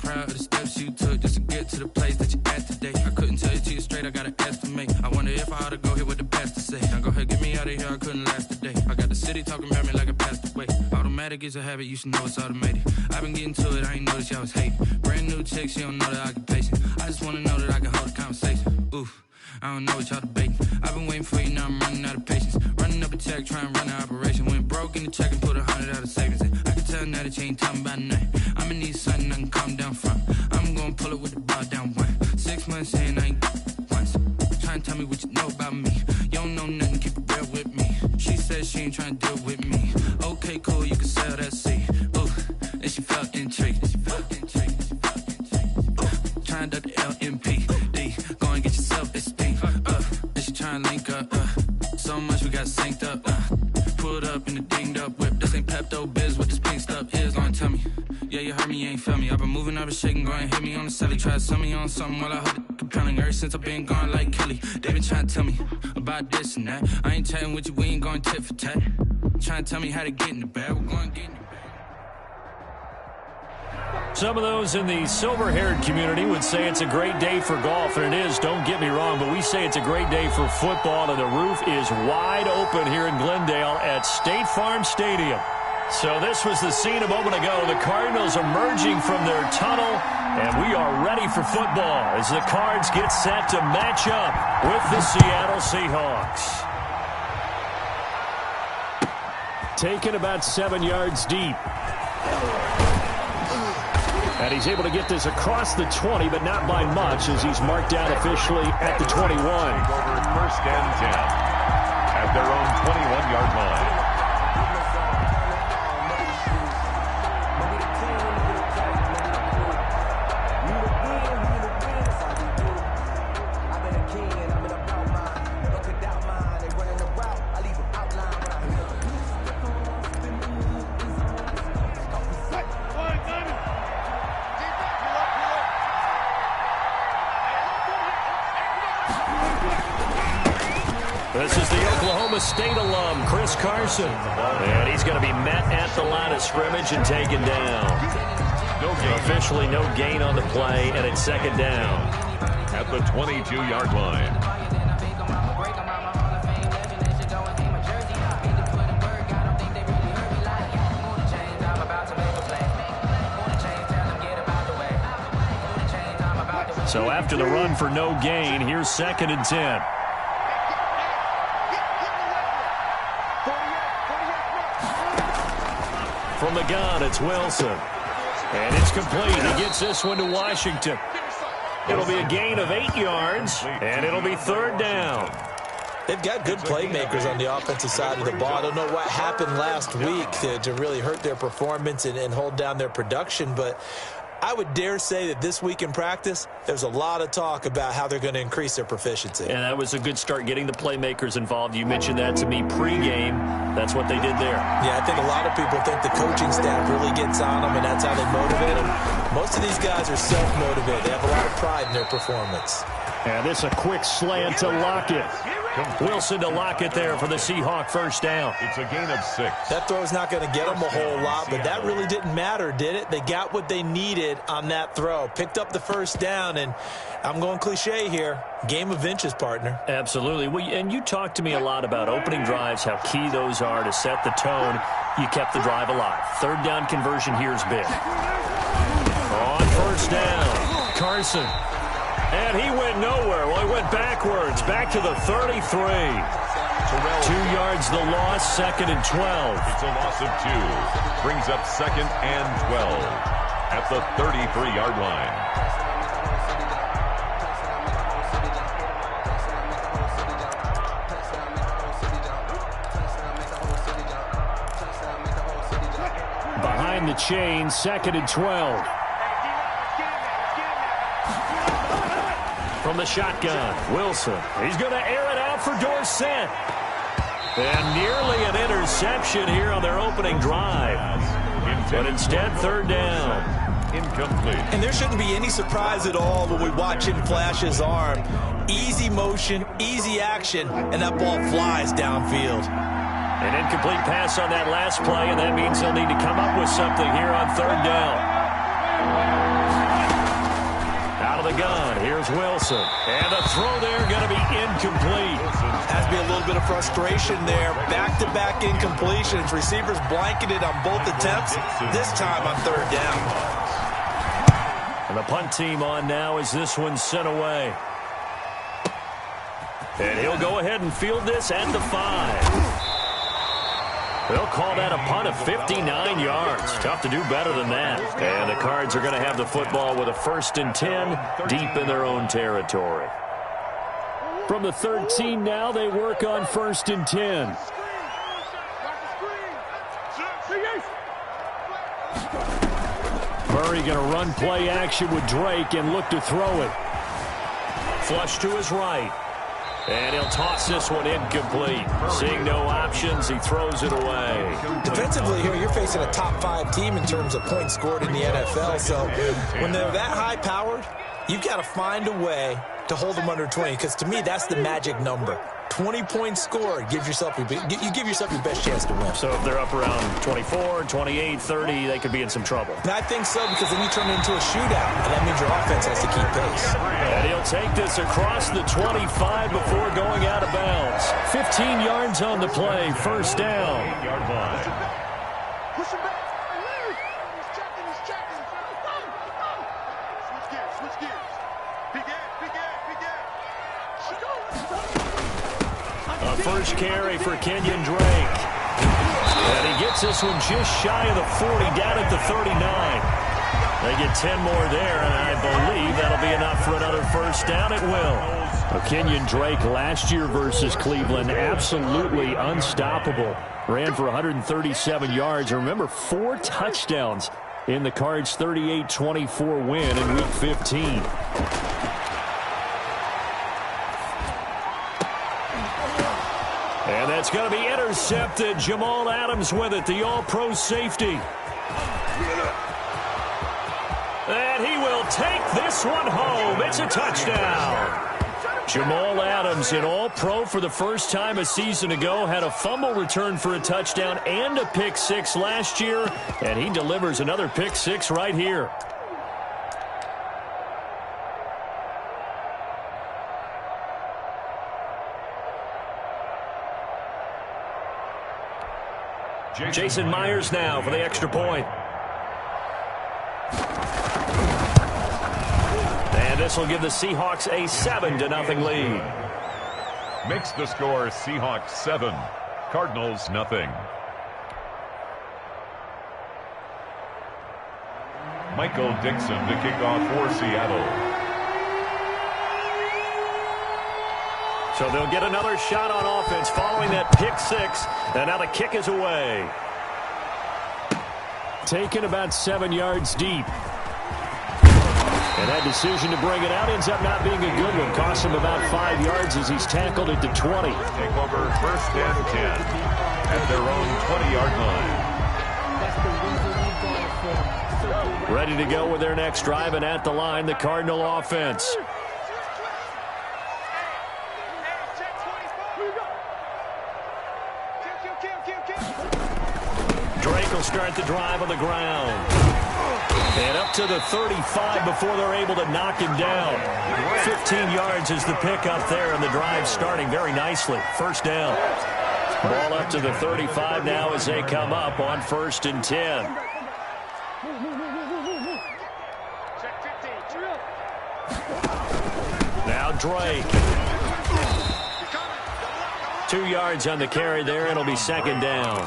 proud of the steps you took just to get to the place that you at today. I couldn't tell you to you straight, I gotta estimate. I wonder if I ought to go here with the best to say. Now go ahead, get me out of here, I couldn't last today. I got the city talking about me like I passed away. Automatic is a habit, you should know it's automated. I've been getting to it, I ain't noticed y'all was hating. Brand new chick, she don't know the occupation. I just wanna know that I can hold a conversation. Oof, I don't know what y'all debating. I've been waiting for you, now I'm running out of patience. Running up a check, trying to run an operation. Went broke in the check and put 100 out of savings in. I can tell now that you ain't talking about nothing. I'ma need something I can calm down from. I'm gonna pull it with the bar down one. 6 months in, I ain't once. Trying to tell me what you know about me. You don't know nothing, keep it real with me. She said she ain't trying to deal with me. Okay, cool, you can sell that seed. Ooh, and she felt intrigued. Trying to duck the LMPD. Go and get yourself esteem. And she trying to link up. So much we got synced up. Pulled up in the dinged up whip. This ain't Pepto-Biz, what this pink stuff is. Long tell me. Yeah, you heard me, you ain't felt me. I've been moving, I've been shaking, go and hit me on the celly. Try to sell me on something while I hold it compelling. Ever since I've been gone like Kelly, they been trying to tell me about this and that. I ain't chatting with you, we ain't going tit for tat. Trying to tell me how to get in the bag, we're going to get in the bag. Some of those in the silver-haired community would say it's a great day for golf, and it is, don't get me wrong, but we say it's a great day for football, and the roof is wide open here in Glendale at State Farm Stadium. So this was the scene a moment ago. The Cardinals emerging from their tunnel, and we are ready for football as the Cards get set to match up with the Seattle Seahawks. Taken about 7 yards deep. And he's able to get this across the 20, but not by much, as he's marked down officially at the 21. Over first and 10 at their own 21-yard line. This is the Oklahoma State alum, Chris Carson. And he's going to be met at the line of scrimmage and taken down. Officially no gain on the play, and it's second down. At the 22-yard line. So after the run for no gain, here's second and 10. From the gun, it's Wilson. And it's complete. He gets this one to Washington. It'll be a gain of 8 yards, and it'll be third down. They've got good playmakers on the offensive side of the ball. I don't know what happened last week to really hurt their performance and hold down their production, but I would dare say that this week in practice, there's a lot of talk about how they're going to increase their proficiency. And that was a good start, getting the playmakers involved. You mentioned that to me pregame. That's what they did there. Yeah, I think a lot of people think the coaching staff really gets on them, and that's how they motivate them. Most of these guys are self-motivated. They have a lot of pride in their performance. And this a quick slant to Lockett. Wilson to Lockett there for the Seahawk first down. It's a gain of 6. That throw's not going to get them a whole lot, but that really didn't matter, did it? They got what they needed on that throw. Picked up the first down, and I'm going cliche here. Game of inches, partner. Absolutely. Well, and you talked to me a lot about opening drives, how key those are to set the tone. You kept the drive alive. Third down conversion here is big. On first down, Carson. And he went nowhere. Well, he went backwards, back to the 33. 2 yards the loss, second and 12. It's a loss of 2. Brings up second and 12 at the 33-yard line. Behind the chain, second and 12. From the shotgun, Wilson. He's going to air it out for Dorsett. And nearly an interception here on their opening drive. But instead, third down. Incomplete. And there shouldn't be any surprise at all when we watch him flash his arm. Easy motion, easy action, and that ball flies downfield. An incomplete pass on that last play, and that means they'll need to come up with something here on third down. gun. Here's Wilson. And the throw there going to be incomplete. Has to be a little bit of frustration there. Back-to-back incompletions. Receivers blanketed on both attempts. This time on third down. And the punt team on now as this one's sent away. And he'll go ahead and field this at the 5. They'll call that a punt of 59 yards. Tough to do better than that. And the Cards are going to have the football with a 1st and 10 deep in their own territory. From the 13 now, they work on 1st and 10. Murray going to run play action with Drake and look to throw it. Flush to his right. And he'll toss this one incomplete. Seeing no options, he throws it away. Defensively here, you're facing a top 5 team in terms of points scored in the NFL. So when they're that high-powered, you've got to find a way to hold them under 20. Because to me, that's the magic number. 20 points scored, you give yourself your best chance to win. So if they're up around 24, 28, 30, they could be in some trouble. And I think so, because then you turn it into a shootout, and that means your offense has to keep pace. And he'll take this across the 25 before going out of bounds. 15 yards on the play, 1st down. Push him back. He's checking. Switch gears. Big gap. A first carry for Kenyon Drake. And he gets this one just shy of the 40, down at the 39. They get 10 more there, and I believe that'll be enough for another 1st down. It will. Kenyon Drake last year versus Cleveland, absolutely unstoppable. Ran for 137 yards. Remember, 4 touchdowns in the Cards' 38-24 win in Week 15. And that's going to be intercepted. Jamal Adams with it, the all-pro safety. And he will take this one home. It's a touchdown. Jamal Adams, an all-pro for the first time a season ago, had a fumble return for a touchdown and a pick-6 last year, and he delivers another pick-6 right here. Jason Myers now for the extra point. And this will give the Seahawks a 7-0 lead. Makes the score Seahawks 7, Cardinals nothing. Michael Dixon to kick off for Seattle. So they'll get another shot on offense following that pick-6, and now the kick is away. Taken about 7 yards deep. And that decision to bring it out ends up not being a good one. Costs him about 5 yards as he's tackled at the 20. Take over 1st and 10 at their own 20-yard line. Ready to go with their next drive, and at the line, the Cardinal offense. Drake will start the drive on the ground. And up to the 35 before they're able to knock him down. 15 yards is the pickup there, and the drive starting very nicely. 1st down. Ball up to the 35 now as they come up on 1st and 10. Now Drake. 2 yards on the carry there. It'll be 2nd down.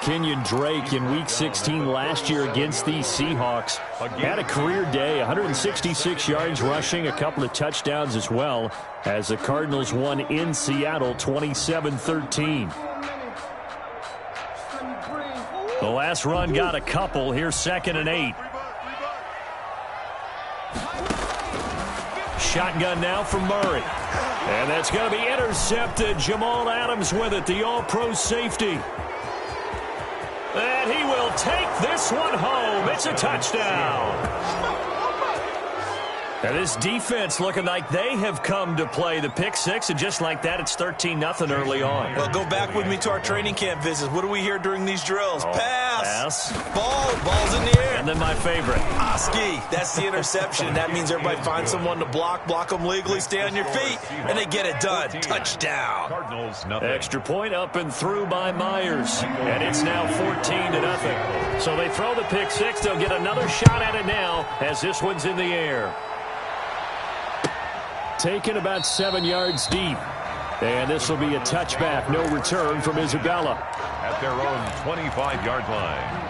Kenyon Drake in Week 16 last year against these Seahawks had a career day, 166 yards rushing, a couple of touchdowns as well, as the Cardinals won in Seattle 27-13. The last run got a couple. Here's 2nd and 8. Shotgun now from Murray. And that's going to be intercepted. Jamal Adams with it, the all-pro safety. And he will take this one home. It's a touchdown. And this defense looking like they have come to play. The pick-6, and just like that, it's 13-0 early on. Well, go back with me to our training camp visits. What do we hear during these drills? Pass. pass. Ball's in the air. And then my favorite. Oski, that's the interception. That means everybody finds someone to block them legally, stay on your feet, and they get it done. Touchdown. Cardinals, nothing. Extra point up and through by Myers. And it's now 14-0. So they throw the pick six. They'll get another shot at it now as this one's in the air. Taken about 7 yards deep. And this will be a touchback. No return from Isabella. At their own 25-yard line.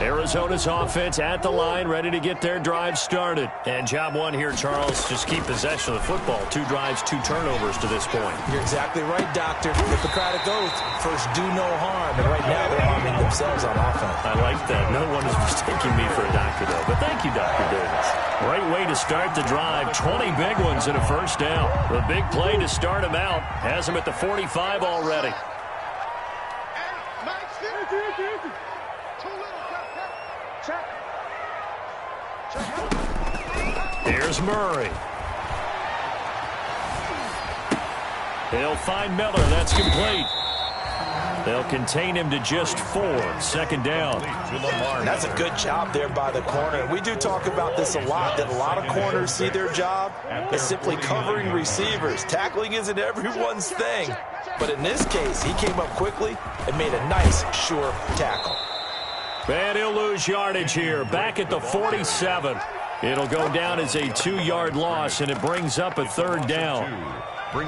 Arizona's offense at the line, ready to get their drive started. And job one here, Charles, just keep possession of the football. 2 drives, 2 turnovers to this point. You're exactly right, Doctor. Hippocratic oath, first do no harm. And right now they're harming themselves on offense. I like that. No one is mistaking me for a doctor, though. But thank you, Dr. Davis. Great way to start the drive. 20 big ones and a first down. The big play to start him out. Has him at the 45 already. Here's Murray. They'll find Miller. That's complete. They'll contain him to just 4. Second down. That's a good job there by the corner. We do talk about this a lot, that a lot of corners see their job as simply covering receivers. Tackling isn't everyone's thing. But in this case, he came up quickly and made a nice, sure tackle. And he'll lose yardage here. Back at the 47. It'll go down as a 2-yard loss, and it brings up a third down.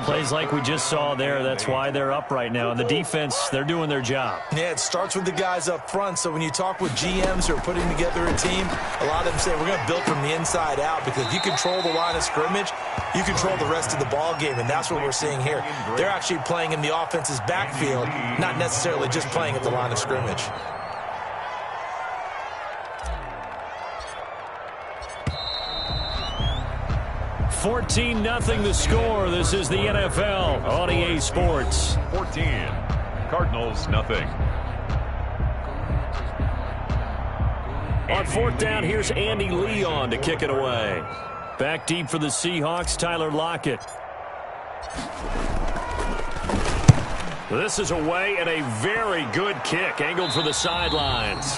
Plays like we just saw there. That's why they're up right now. And the defense, they're doing their job. Yeah, it starts with the guys up front. So when you talk with GMs who are putting together a team, a lot of them say we're going to build from the inside out, because if you control the line of scrimmage, you control the rest of the ball game, and that's what we're seeing here. They're actually playing in the offense's backfield, not necessarily just playing at the line of scrimmage. $14-0 the score. This is the NFL on EA Sports. 14. Cardinals, nothing. On fourth down, here's Andy Leon to kick it away. Back deep for the Seahawks, Tyler Lockett. This is away and a very good kick, angled for the sidelines.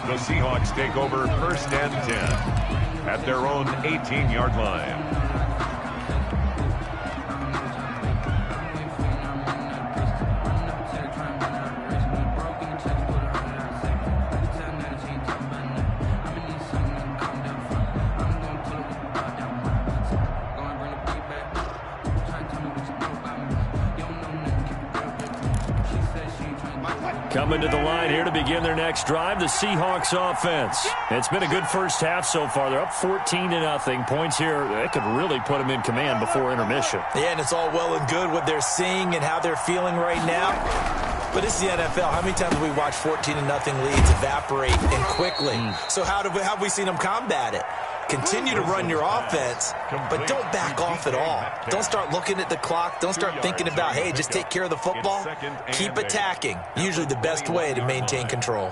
The Seahawks take over first and 10 at their own 18-yard line. Coming to the line here to begin their next drive, the Seahawks offense. It's been a good first half so far. They're up 14-0. Points here, they could really put them in command before intermission. Yeah, and it's all well and good what they're seeing and how they're feeling right now. But it's the NFL. How many times have we watched 14-0 leads evaporate and quickly? So how have we seen them combat it? Continue to run your offense, but don't back off at all. Don't start looking at the clock. Don't start thinking about, hey, just take care of the football. Keep attacking. Usually the best way to maintain control.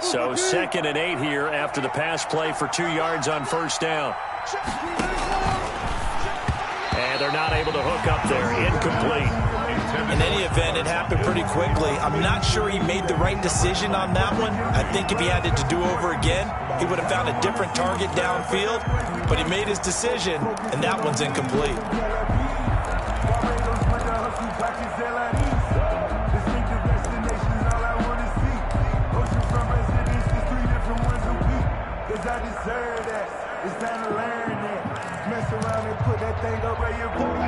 So 2nd and 8 here after the pass play for 2 yards on first down. And they're not able to hook up there. Incomplete. In any event, it happened pretty quickly. I'm not sure he made the right decision on that one. I think if he had it to do over again, he would have found a different target downfield. But he made his decision, and that one's incomplete.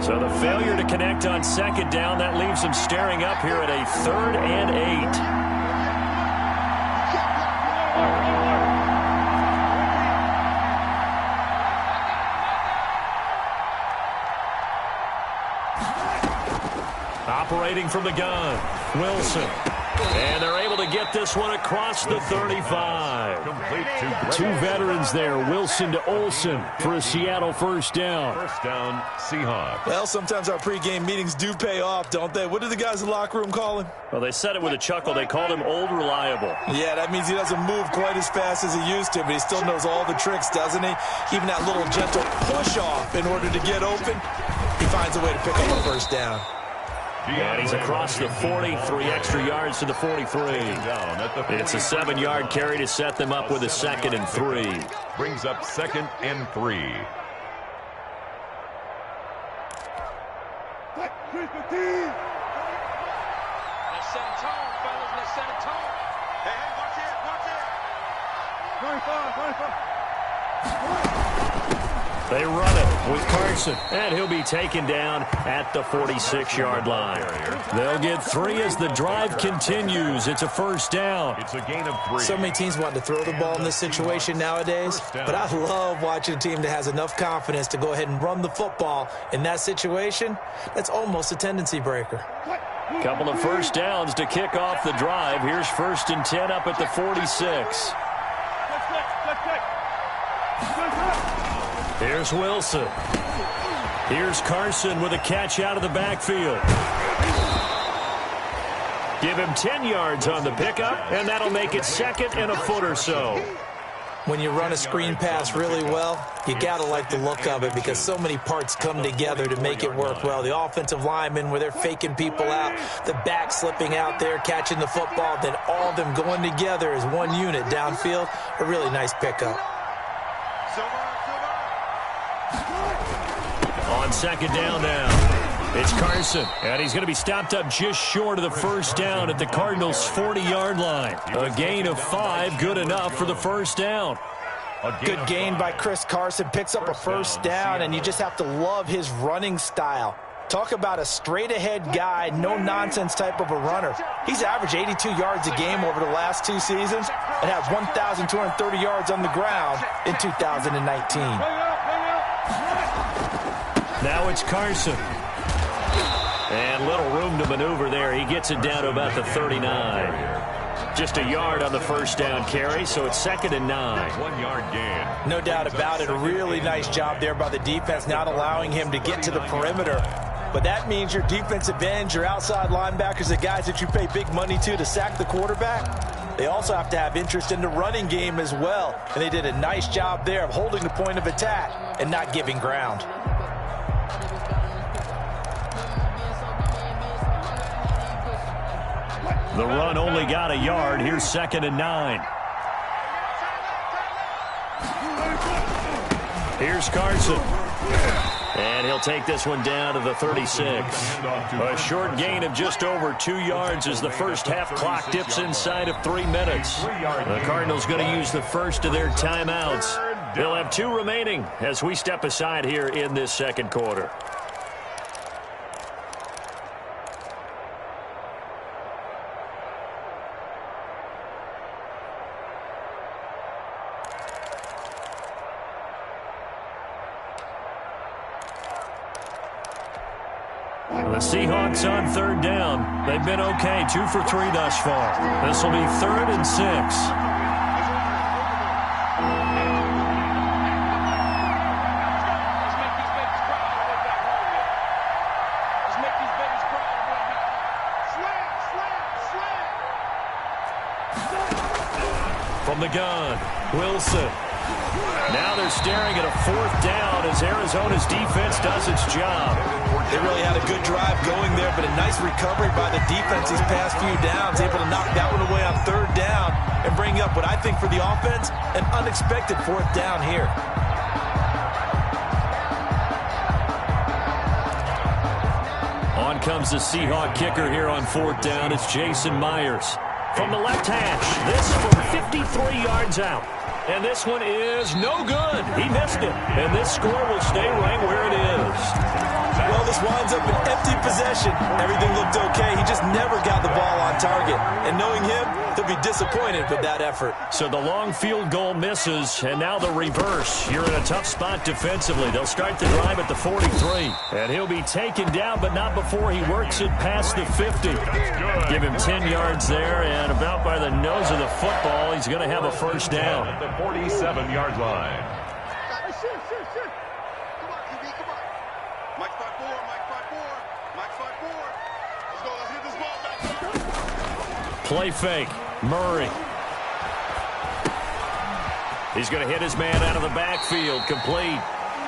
So the failure to connect on second down, that leaves them staring up here at a 3rd and 8. Operating from the gun, Wilson. And they're able to get this one across the 35. Complete Two veterans there, Wilson to Olsen for a Seattle first down. First down, Seahawks. Well, sometimes our pregame meetings do pay off, don't they? What do the guys in the locker room call him? Well, they said it with a chuckle. They called him Old Reliable. Yeah, that means he doesn't move quite as fast as he used to, but he still knows all the tricks, doesn't he? Even that little gentle push-off in order to get open, he finds a way to pick up a first down. And he's across the 40, 3 extra yards to the 43. It's a 7-yard carry to set them up with a 2nd and 3. Brings up 2nd and 3. Let's set a tone, fellas. Let's set a tone. Hey, watch it, watch it. 25. They run it with Carson, and he'll be taken down at the 46-yard line. They'll get 3 as the drive continues. It's a first down. It's a gain of 3. So many teams want to throw the ball in this situation nowadays, but I love watching a team that has enough confidence to go ahead and run the football. In that situation, that's almost a tendency breaker. Couple of first downs to kick off the drive. Here's 1st and 10 up at the 46. Here's Wilson. Here's Carson with a catch out of the backfield. Give him 10 yards on the pickup, and that'll make it 2nd and a foot or so. When you run a screen pass really well, you got to like the look of it because so many parts come together to make it work well. The offensive linemen, where they're faking people out, the back slipping out there, catching the football, then all of them going together as one unit downfield. A really nice pickup. On 2nd down now, it's Carson, and he's going to be stopped up just short of the first down at the Cardinals' 40-yard line. A gain of 5, good enough for the first down. Good gain by Chris Carson, picks up a first down, and you just have to love his running style. Talk about a straight-ahead guy, no-nonsense type of a runner. He's averaged 82 yards a game over the last 2 seasons and has 1,230 yards on the ground in 2019. Now it's Carson. And little room to maneuver there. He gets it down to about the 39. Just a yard on the first down carry, so it's 2nd and 9. 1-yard gain. No doubt about it. A really nice job there by the defense, not allowing him to get to the perimeter. But that means your defensive ends, your outside linebackers, the guys that you pay big money to sack the quarterback, they also have to have interest in the running game as well. And they did a nice job there of holding the point of attack and not giving ground. The run only got a yard. Here's 2nd and 9. Here's Carson. And he'll take this one down to the 36. A short gain of just over 2 yards as the first half clock dips inside of 3 minutes. The Cardinals going to use the first of their timeouts. They'll have 2 remaining as we step aside here in this second quarter. The Seahawks on 3rd down. They've been okay, 2 for 3 thus far. This will be 3rd and 6. From the gun, Wilson. Now they're staring at a 4th down as Arizona's defense does its job. They really had a good drive going there, but a nice recovery by the defense these past few downs, able to knock that one away on 3rd down and bring up what I think for the offense, an unexpected 4th down here. On comes the Seahawk kicker here on 4th down. It's Jason Myers. From the left hash, this from 53 yards out. And this one is no good. He missed it. And this score will stay right where it is. Well, this winds up an empty possession. Everything looked okay. He just never got the ball on target. And knowing him, he'll be disappointed with that effort. So the long field goal misses, and now the reverse. You're in a tough spot defensively. They'll start the drive at the 43. And he'll be taken down, but not before he works it past the 50. Give him 10 yards there, and about by the nose of the football, he's going to have a first down. 47-yard line. Come on, QB, come on. Mike 5-4, Mike 5-4, Mike 5-4. Let's go, let's hit this ball back. Play fake. Murray. He's going to hit his man out of the backfield. Complete.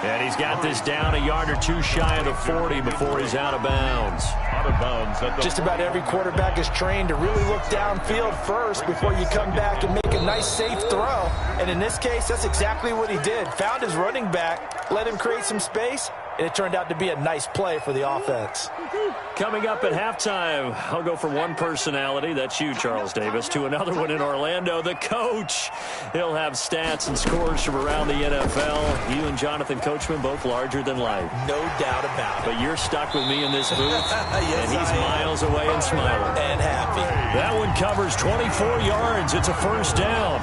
And he's got this down a yard or two shy of the 40 before he's out of bounds. Out of bounds. Just about every quarterback is trained to really look downfield first before you come back and make a nice, safe throw. And in this case, that's exactly what he did. Found his running back, let him create some space, and it turned out to be a nice play for the offense. Coming up at halftime, I'll go from one personality, that's you, Charles Davis, to another one in Orlando, the coach. He'll have stats and scores from around the NFL. You and Jonathan Coachman, both larger than life. No doubt about it. But you're stuck with me in this booth, yes, and he's miles away and smiling. And happy. That one covers 24 yards. It's a first down.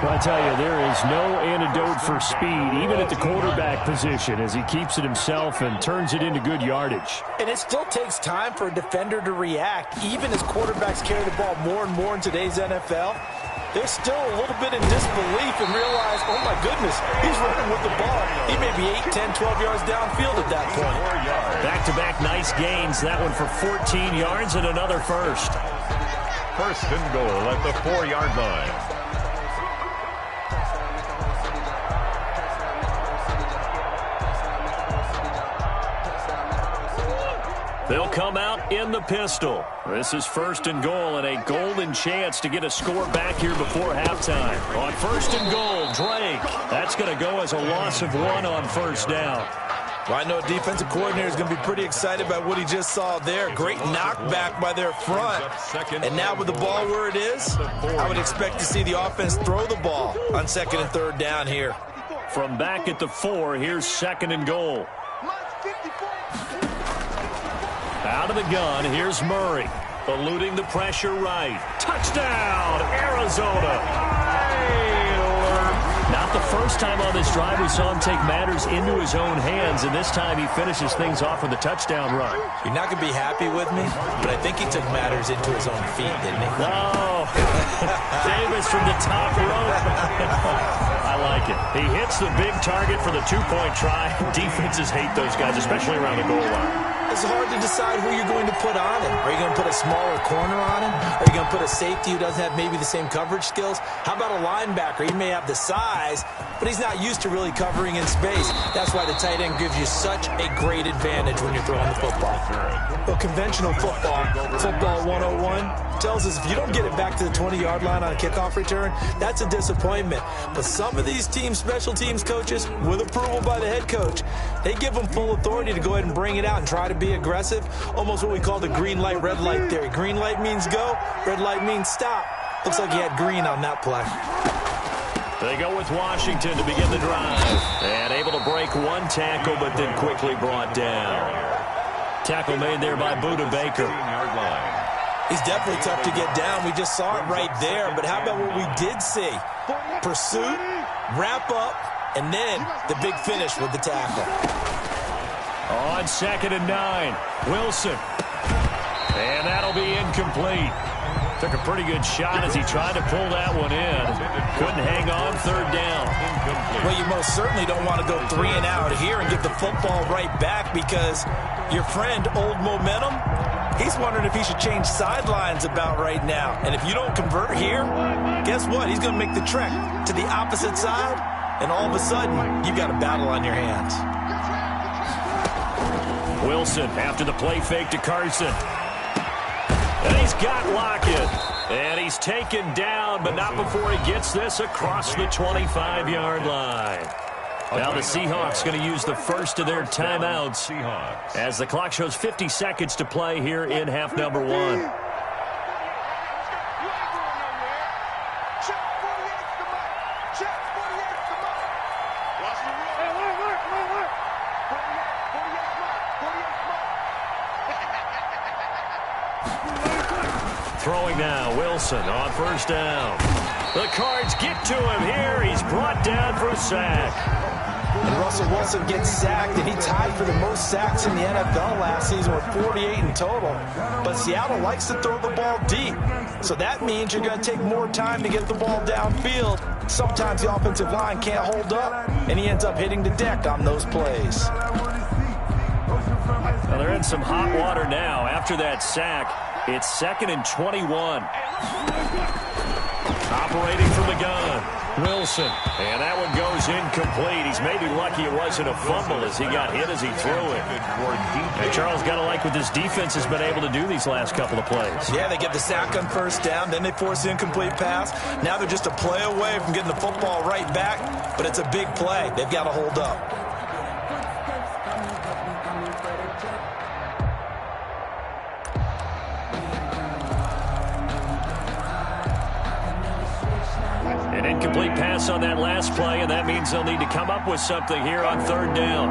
Well, I tell you, there is no antidote for speed, even at the quarterback position, as he keeps it himself and turns it into good yardage. And it still takes time for a defender to react. Even as quarterbacks carry the ball more and more in today's NFL, they're still a little bit in disbelief and realize, oh my goodness, he's running with the ball. He may be 8, 10, 12 yards downfield at that point. Back-to-back nice gains. That one for 14 yards and another first. First and goal at the 4-yard line. They'll come out in the pistol. This is first and goal and a golden chance to get a score back here before halftime. On first and goal, Drake. That's going to go as a loss of 1 on first down. Well, I know a defensive coordinator is going to be pretty excited about what he just saw there. Great knockback by their front. And now with the ball where it is, I would expect to see the offense throw the ball on second and third down here. From back at the 4, here's second and goal. Out of the gun, here's Murray. Eluding the pressure right. Touchdown, Arizona. Not the first time on this drive we saw him take matters into his own hands, and this time he finishes things off with a touchdown run. You're not going to be happy with me, but I think he took matters into his own feet, didn't he? No. Davis from the top rope. I like it. He hits the big target for the two-point try. Defenses hate those guys, especially around the goal line. It's hard to decide who you're going to put on him. Are you going to put a smaller corner on him? Are you going to put a safety who doesn't have maybe the same coverage skills? How about a linebacker? He may have the size, but he's not used to really covering in space. That's why the tight end gives you such a great advantage when you're throwing the football. Well, conventional football 101, tells us if you don't get it back to the 20-yard line on a kickoff return, that's a disappointment. But some of these team special teams coaches, with approval by the head coach, they give them full authority to go ahead and bring it out and try to be aggressive, almost what we call the green light, red light theory. Green light means go, red light means stop. Looks like he had green on that play. They go with Washington to begin the drive. And able to break one tackle, but then quickly brought down. Tackle made there by Buda Baker. He's definitely tough to get down. We just saw it right there. But how about what we did see? Pursuit, wrap up, and then the big finish with the tackle. On second and 9, Wilson. And that'll be incomplete. Took a pretty good shot as he tried to pull that one in. Couldn't hang on, third down. Well, you most certainly don't want to go 3 and out here and get the football right back, because your friend, Old Momentum, he's wondering if he should change sidelines about right now. And if you don't convert here, guess what? He's going to make the trek to the opposite side, and all of a sudden, you've got a battle on your hands. Wilson after the play fake to Carson. And he's got Lockett. And he's taken down, but not before he gets this across the 25-yard line. Now the Seahawks going to use the first of their timeouts as the clock shows 50 seconds to play here in half number 1. Throwing now, Wilson on first down. The Cards get to him here. He's brought down for a sack. And Russell Wilson gets sacked, and he tied for the most sacks in the NFL last season with 48 in total. But Seattle likes to throw the ball deep. So that means you're going to take more time to get the ball downfield. sometimes the offensive line can't hold up, and he ends up hitting the deck on those plays. Well, they're in some hot water now. After that sack, it's 2nd and 21. Operating from the gun, Wilson. And that one goes incomplete. He's maybe lucky it wasn't a fumble as he got hit as he threw it. And Charles, got to like what this defense has been able to do these last couple of plays. Yeah, they get the sack on first down, then they force the incomplete pass. Now they're just a play away from getting the football right back, but it's a big play. They've got to hold up. An incomplete pass on that last play, and that means they'll need to come up with something here on 3rd down.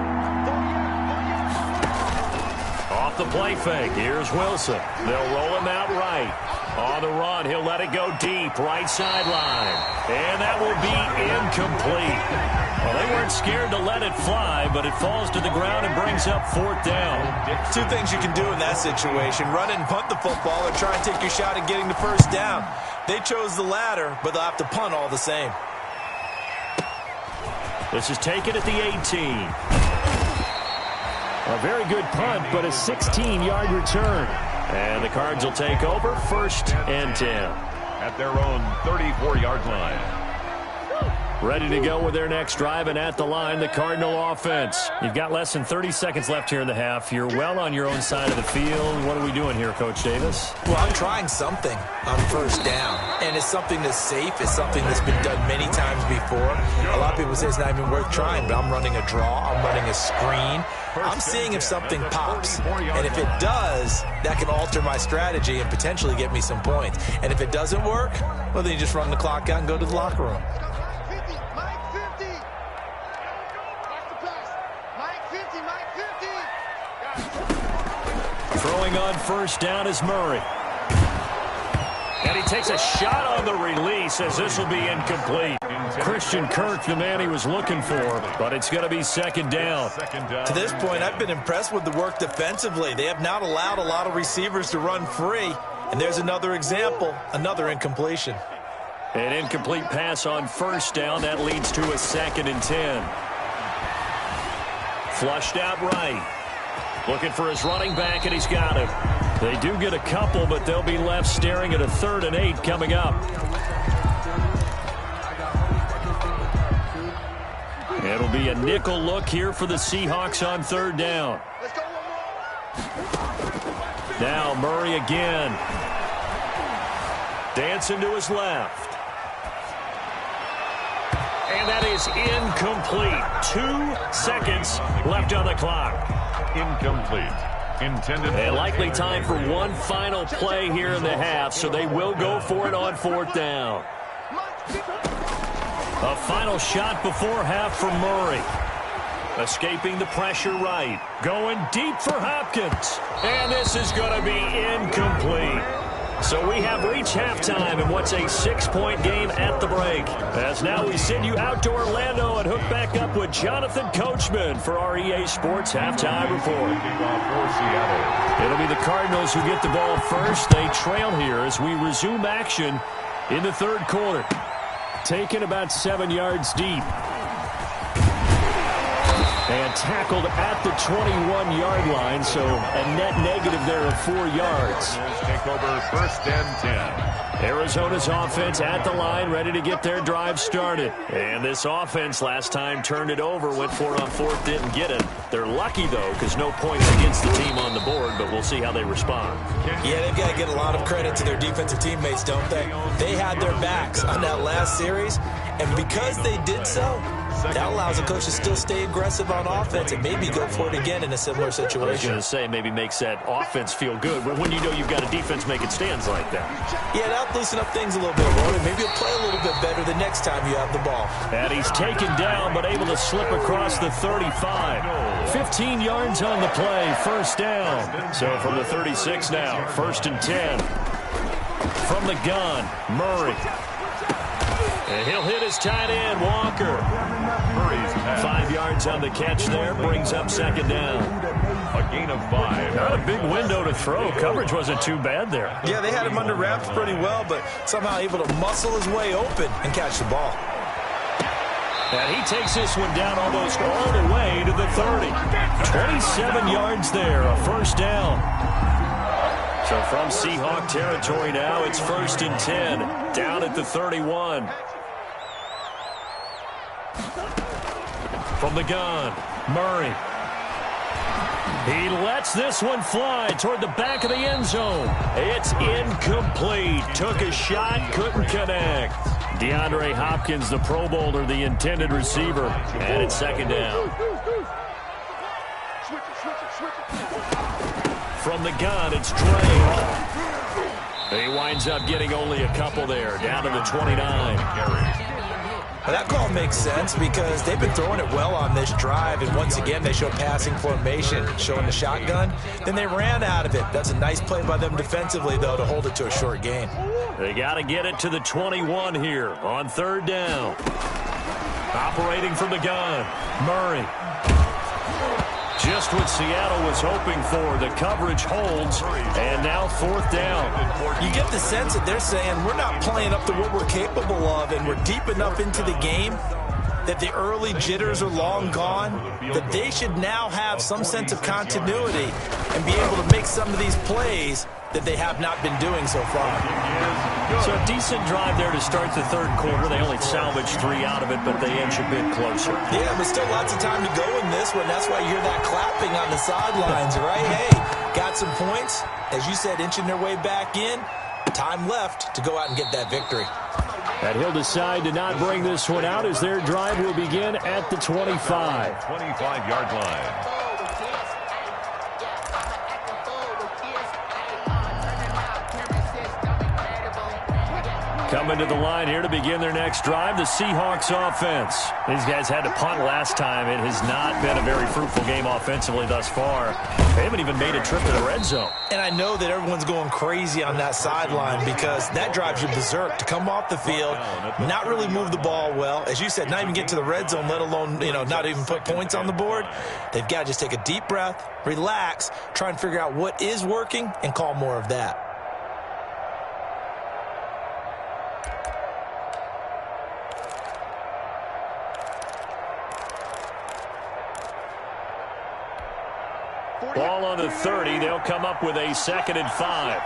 Off the play fake, here's Wilson. They'll roll him out right. On the run, he'll let it go deep, right sideline. And that will be incomplete. Well, they weren't scared to let it fly, but it falls to the ground and brings up 4th down. Two things you can do in that situation: run and punt the football, or try and take your shot at getting the first down. They chose the latter, but they'll have to punt all the same. This is taken at the 18. A very good punt, but a 16-yard return. And the Cards will take over 1st and 10. At their own 34-yard line. Ready to go with their next drive, and at the line, the Cardinal offense. You've got less than 30 seconds left here in the half. You're well on your own side of the field. What are we doing here, Coach Davis? Well, I'm trying something on first down, and it's something that's safe. It's something that's been done many times before. A lot of people say it's not even worth trying, but I'm running a draw. I'm running a screen. I'm seeing if something pops, and if it does, that can alter my strategy and potentially get me some points. And if it doesn't work, well, then you just run the clock out and go to the locker room. Throwing on first down is Murray. And he takes a shot on the release as this will be incomplete. Christian Kirk, the man he was looking for, but it's going to be 2nd down. To this point, I've been impressed with the work defensively. They have not allowed a lot of receivers to run free. And there's another example, another incompletion. An incomplete pass on first down. That leads to a 2nd and 10. Flushed out right. Looking for his running back, and he's got it. They do get a couple, but they'll be left staring at a 3rd and 8 coming up. It'll be a nickel look here for the Seahawks on 3rd down. Now Murray again. Dancing to his left. And that is incomplete. 2 seconds left on the clock. Incomplete. Intended. And likely time for one final play here in the half, so they will go for it on 4th down. A final shot before half from Murray. Escaping the pressure right. Going deep for Hopkins. And this is going to be incomplete. So we have reached halftime in what's a 6-point game at the break. As now we send you out to Orlando and hook back up with Jonathan Coachman for our EA Sports Halftime Report. It'll be the Cardinals who get the ball first. They trail here as we resume action in the 3rd quarter. Taken about 7 yards deep. And tackled at the 21-yard line, so a net negative there of 4 yards. Take over 1st and 10. Arizona's offense at the line, ready to get their drive started. And this offense last time turned it over, went for it on 4th, didn't get it. They're lucky, though, because no points against the team on the board, but we'll see how they respond. Yeah, they've got to get a lot of credit to their defensive teammates, don't they? They had their backs on that last series, and because they did so, that allows the coach to still stay aggressive on offense and maybe go for it again in a similar situation. I was going to say maybe makes that offense feel good, but when you know you've got a defense making stands like that. Yeah, that'll loosen up things a little bit more, and maybe you'll play a little bit better the next time you have the ball. And he's taken down, but able to slip across the 35. 15 yards on the play, 1st down. So from the 36 now, 1st and 10. From the gun, Murray. And he'll hit his tight end, Walker. 5 yards on the catch there, brings up 2nd down. A gain of 5. Not a big window to throw. Coverage wasn't too bad there. Yeah, they had him under wraps pretty well, but somehow able to muscle his way open and catch the ball. And he takes this one down almost all the way to the 30. 27 yards there, a first down. So from Seahawk territory now, it's 1st and 10, down at the 31. From the gun, Murray. He lets this one fly toward the back of the end zone. It's incomplete. Took a shot, couldn't connect. DeAndre Hopkins, the Pro Bowler, the intended receiver. And it's 2nd down. From the gun, it's Dre. He winds up getting only a couple there, down to the 29. Well, that call makes sense because they've been throwing it well on this drive, and once again they show passing formation, showing the shotgun. Then they ran out of it. That's a nice play by them defensively, though, to hold it to a short gain. They got to get it to the 21 here on 3rd down. Operating from the gun, Murray. Just what Seattle was hoping for. The coverage holds, and now 4th down. You get the sense that they're saying we're not playing up to what we're capable of, and we're deep enough into the game that the early jitters are long gone, that they should now have some sense of continuity and be able to make some of these plays that they have not been doing so far. So a decent drive there to start the 3rd quarter. They only salvaged 3 out of it, but they inch a bit closer. Yeah, but still lots of time to go in this one. That's why you hear that clapping on the sidelines, right? Hey, got some points. As you said, inching their way back in. Time left to go out and get that victory. And he'll decide to not bring this one out as their drive will begin at the 25. 25-yard line. Coming to the line here to begin their next drive, the Seahawks offense. These guys had to punt last time. It has not been a very fruitful game offensively thus far. They haven't even made a trip to the red zone. And I know that everyone's going crazy on that sideline because that drives you berserk to come off the field, not really move the ball well. As you said, not even get to the red zone, let alone, not even put points on the board. They've got to just take a deep breath, relax, try and figure out what is working, and call more of that. Ball on the 30. They'll come up with a 2nd and 5.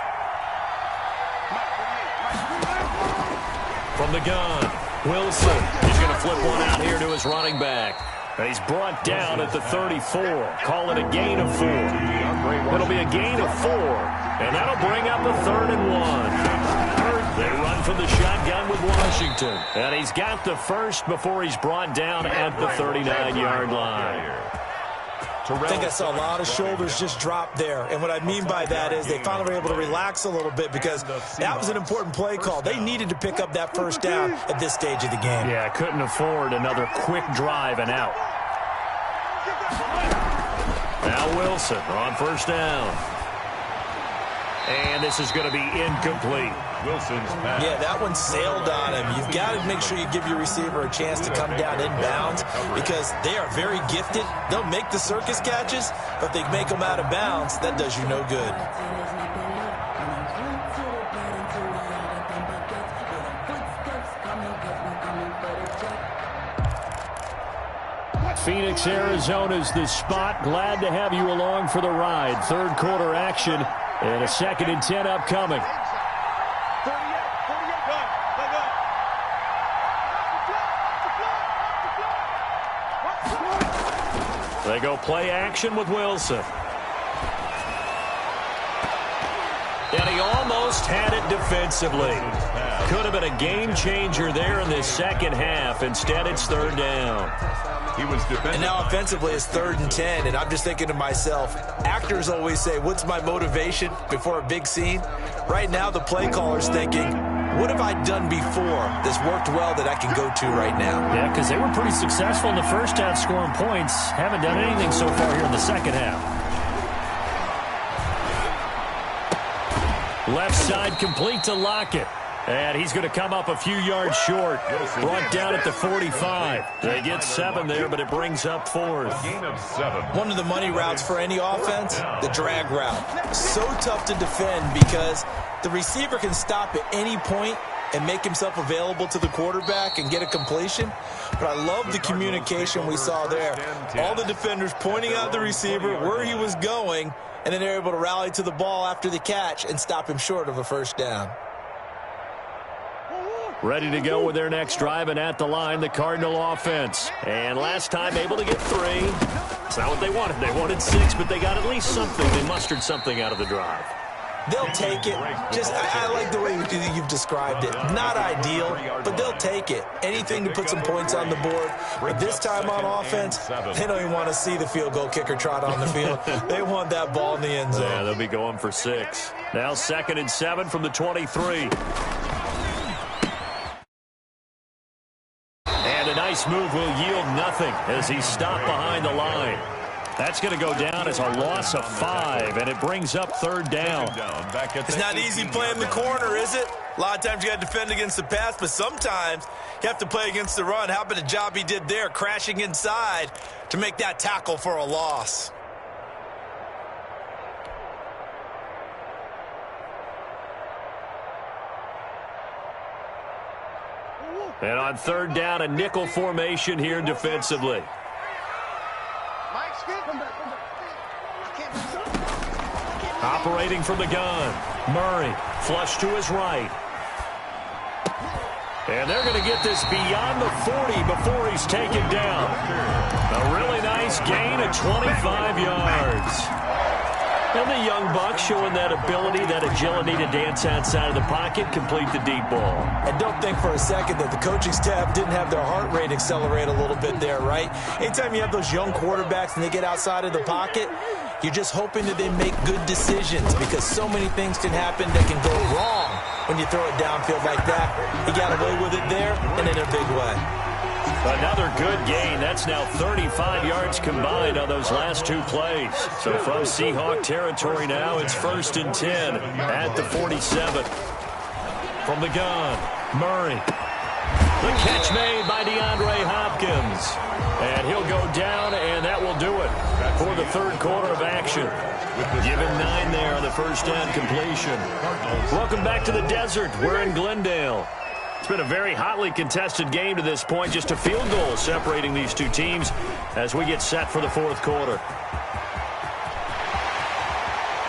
From the gun, Wilson. He's going to flip one out here to his running back. He's brought down at the 34. Call it a gain of 4. It'll be a gain of 4. And that'll bring up a 3rd and 1. They run from the shotgun with Washington. And he's got the first before he's brought down at the 39-yard line. I think I saw a lot of shoulders just drop there. And what I mean by that is they finally were able to relax a little bit because that was an important play call. They needed to pick up that first down at this stage of the game. Yeah, couldn't afford another quick drive and out. Now Wilson on 1st down. And this is going to be incomplete. Wilson's pass. Yeah, that one sailed on him. You've got to make sure you give your receiver a chance to come down inbounds because they are very gifted. They'll make the circus catches, but if they make them out of bounds, that does you no good. Phoenix, Arizona's the spot. Glad to have you along for the ride. 3rd quarter action and a 2nd and 10 upcoming. They go play action with Wilson. And he almost had it defensively. Could have been a game changer there in this 2nd half. Instead, it's 3rd down. He was defending. And now offensively it's 3rd and 10, and I'm just thinking to myself, actors always say, what's my motivation before a big scene? Right now the play caller's thinking, what have I done before that's worked well that I can go to right now? Yeah, because they were pretty successful in the first half scoring points. Haven't done anything so far here in the 2nd half. Left side complete to Lockett. And he's going to come up a few yards short. Brought down at the 45. They get 7 there, but it brings up 4th. Gain of 7. One of the money routes for any offense, the drag route. So tough to defend because the receiver can stop at any point and make himself available to the quarterback and get a completion. But I love the communication we saw there. All the defenders pointing out the receiver where he was going, and then they're able to rally to the ball after the catch and stop him short of a first down. Ready to go with their next drive, and at the line, the Cardinal offense. And last time, able to get 3. It's not what they wanted. They wanted 6, but they got at least something. They mustered something out of the drive. They'll take it. I like the way you've described it. Not ideal, but they'll take it. Anything to put some points on the board. But this time on offense, they don't even want to see the field goal kicker trot on the field. They want that ball in the end zone. Yeah, they'll be going for 6. Now 2nd and 7 from the 23. And a nice move will yield nothing as he's stopped behind the line. That's going to go down as a loss of 5, and it brings up 3rd down. It's not easy playing the corner, is it? A lot of times you got to defend against the pass, but sometimes you have to play against the run. How about the job he did there, crashing inside to make that tackle for a loss? And on 3rd down, a nickel formation here defensively. Operating from the gun. Murray, flush to his right. And they're going to get this beyond the 40 before he's taken down. A really nice gain of 25 yards. And the young buck showing that ability, that agility to dance outside of the pocket, complete the deep ball. And don't think for a second that the coaching staff didn't have their heart rate accelerate a little bit there, right? Anytime you have those young quarterbacks and they get outside of the pocket, you're just hoping that they make good decisions because so many things can happen that can go wrong when you throw it downfield like that. He got away with it there and in a big way. Another good gain. That's now 35 yards combined on those last 2 plays. So from Seahawk territory now, it's 1st and 10 at the 47. From the gun, Murray. The catch made by DeAndre Hopkins. And he'll go down, and that will do it for the 3rd quarter of action. Give him 9 there on the first down completion. Welcome back to the desert. We're in Glendale. It's been a very hotly contested game to this point. Just a field goal separating these 2 teams as we get set for the 4th quarter.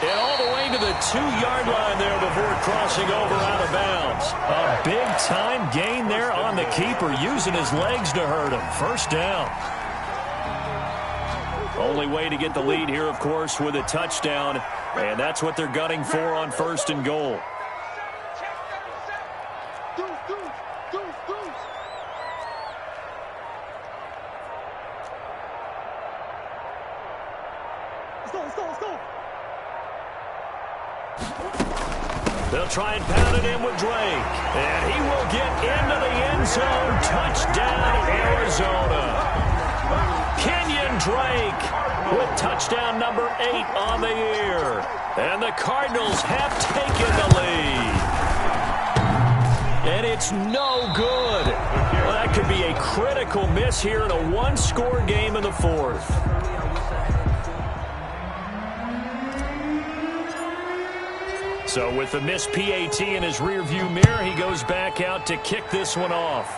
And all the way to the 2-yard line there before crossing over out of bounds. A big-time gain there on the keeper, using his legs to hurt him. First down. Only way to get the lead here, of course, with a touchdown. And that's what they're gunning for on 1st and goal. They'll try and pound it in with Drake. And he will get into the end zone. Touchdown, Arizona. Kenyon Drake with touchdown number 8 on the year. And the Cardinals have taken the lead. And it's no good. Well, that could be a critical miss here in a 1-score game in the 4th. So with the missed PAT in his rearview mirror, he goes back out to kick this one off.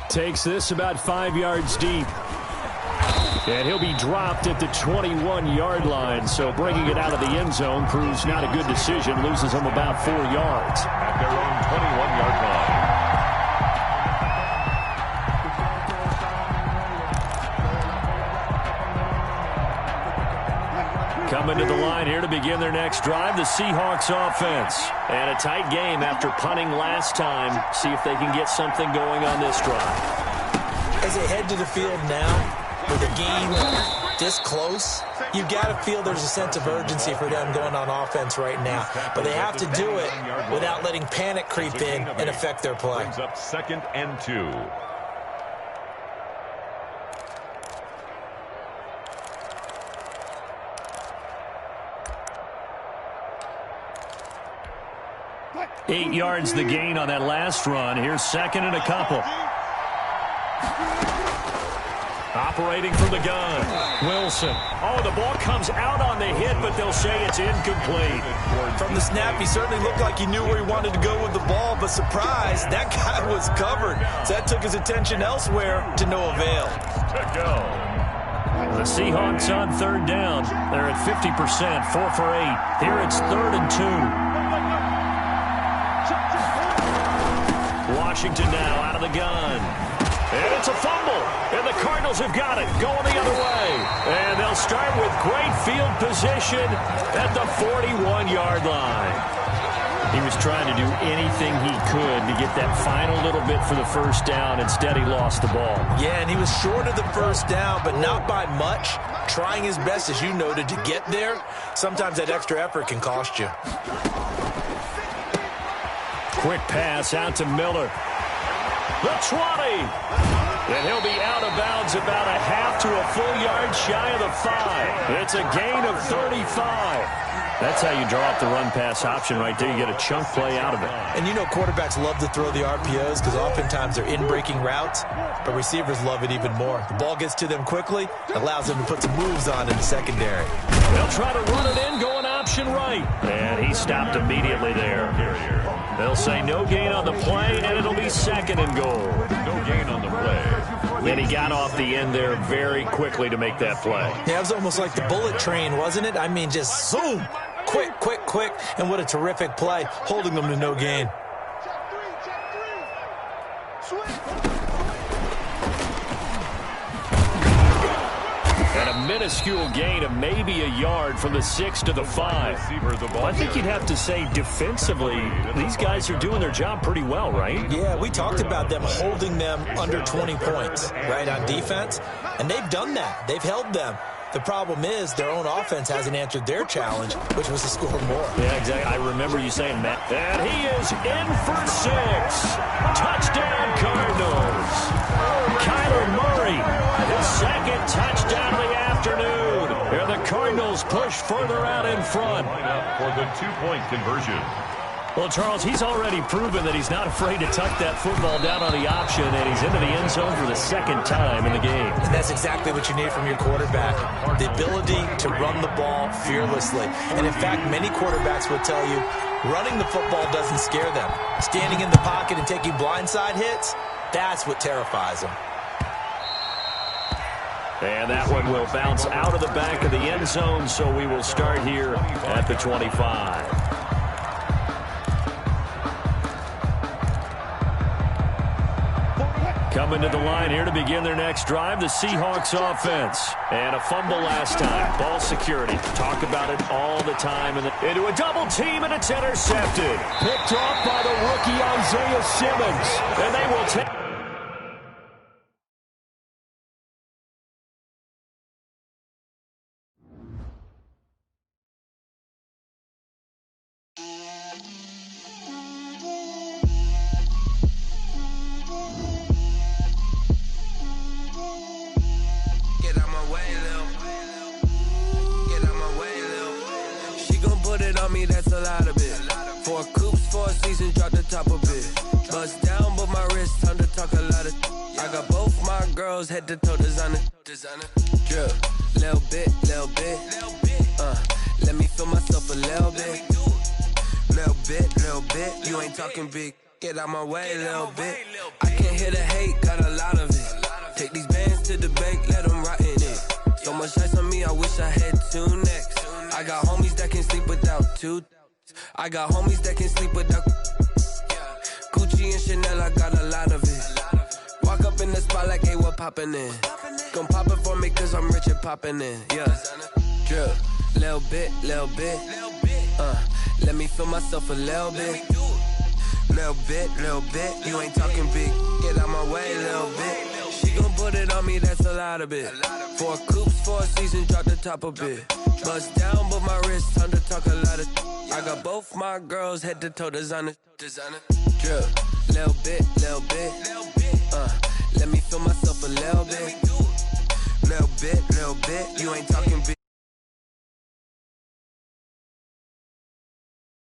Takes this about 5 yards deep. And he'll be dropped at the 21-yard line. So bringing it out of the end zone proves not a good decision. Loses him about 4 yards. At their own 21-yard line. Coming to the line here to begin their next drive, the Seahawks offense. And a tight game after punting last time. See if they can get something going on this drive. As they head to the field now, with the game this close, you've got to feel there's a sense of urgency for them going on offense right now. But they have to do it without letting panic creep in and affect their play. Brings up 2nd and 2. Eight yards the gain on that last run. Here's 2nd and a couple. Operating from the gun, Wilson. Oh, the ball comes out on the hit, but they'll say it's incomplete. From the snap, he certainly looked like he knew where he wanted to go with the ball, but surprise, that guy was covered. So that took his attention elsewhere to no avail. The Seahawks on third down. They're at 50%, 4 for 8. Here it's 3rd and 2. Washington now out of the gun. And it's a fumble. And the Cardinals have got it, going the other way. And they'll start with great field position at the 41-yard line. He was trying to do anything he could to get that final little bit for the first down. Instead, he lost the ball. Yeah, and he was short of the first down, but not by much. Trying his best, as you noted, to get there. Sometimes that extra effort can cost you. Quick pass out to Miller. The 20. And he'll be out of bounds about a half to a full yard shy of the 5. It's a gain of 35. That's how you draw up the run-pass option right there. You get a chunk play out of it. And you know quarterbacks love to throw the RPOs because oftentimes they're in-breaking routes, but receivers love it even more. The ball gets to them quickly, allows them to put some moves on in the secondary. They'll try to run it in, going option right. And he stopped immediately there. They'll say no gain on the play, and it'll be 2nd and goal. No gain on the play. And he got off the end there very quickly to make that play. Yeah, it was almost like the bullet train, wasn't it? I mean, just zoom. Quick, quick, quick. And what a terrific play, holding them to no gain. And a minuscule gain of maybe a yard from the 6 to the 5. I think you'd have to say defensively, these guys are doing their job pretty well, right? Yeah, we talked about them holding them under 20 points, right, on defense. And they've done that. They've held them. The problem is their own offense hasn't answered their challenge, which was to score more. Yeah, exactly. I remember you saying that. And he is in for 6. Touchdown, Cardinals. Kyler Murray, his 2nd touchdown of the afternoon. And the Cardinals push further out in front. For the 2-point conversion. Well, Charles, he's already proven that he's not afraid to tuck that football down on the option, and he's into the end zone for the 2nd time in the game. And that's exactly what you need from your quarterback, the ability to run the ball fearlessly. And in fact, many quarterbacks will tell you running the football doesn't scare them. Standing in the pocket and taking blindside hits, that's what terrifies them. And that one will bounce out of the back of the end zone, so we will start here at the 25. Coming to the line here to begin their next drive, the Seahawks offense. And a fumble last time. Ball security. Talk about it all the time. Into a double team, and it's intercepted. Picked off by the rookie Isaiah Simmons. And they will take... That's a lot of it. 4 coops, 4 seasons, drop the top of it. Bust down, but my wrist, time to talk a lot of. I got both my girls head to toe designer. Drip, little bit. Let me feel myself a little bit. Little bit. You ain't talking big. Get out my way, little bit. I can't hear the hate, got a lot of it. Take these bands to the bank, let them rot in it. So much ice on me, I wish I had 2 necks. I got homies that can sleep without 2. I got homies that can sleep without Gucci and Chanel, I got a lot of it. Walk up in the spot like, hey, what poppin' in? Gon' pop it for me cause I'm rich and poppin' in. Yeah, drip, little bit. Let me feel myself a little bit. Little bit. You ain't talking big. Get out my way, little bit. She gon' put it on me, that's a lot of it. 4 coops, 4 seasons, drop the top of it. Bust down, but my wrist, time to talk a lot of. I got both my girls head to toe designer. Drip, little bit. Let me feel myself a little bit. Little bit. You ain't talking big.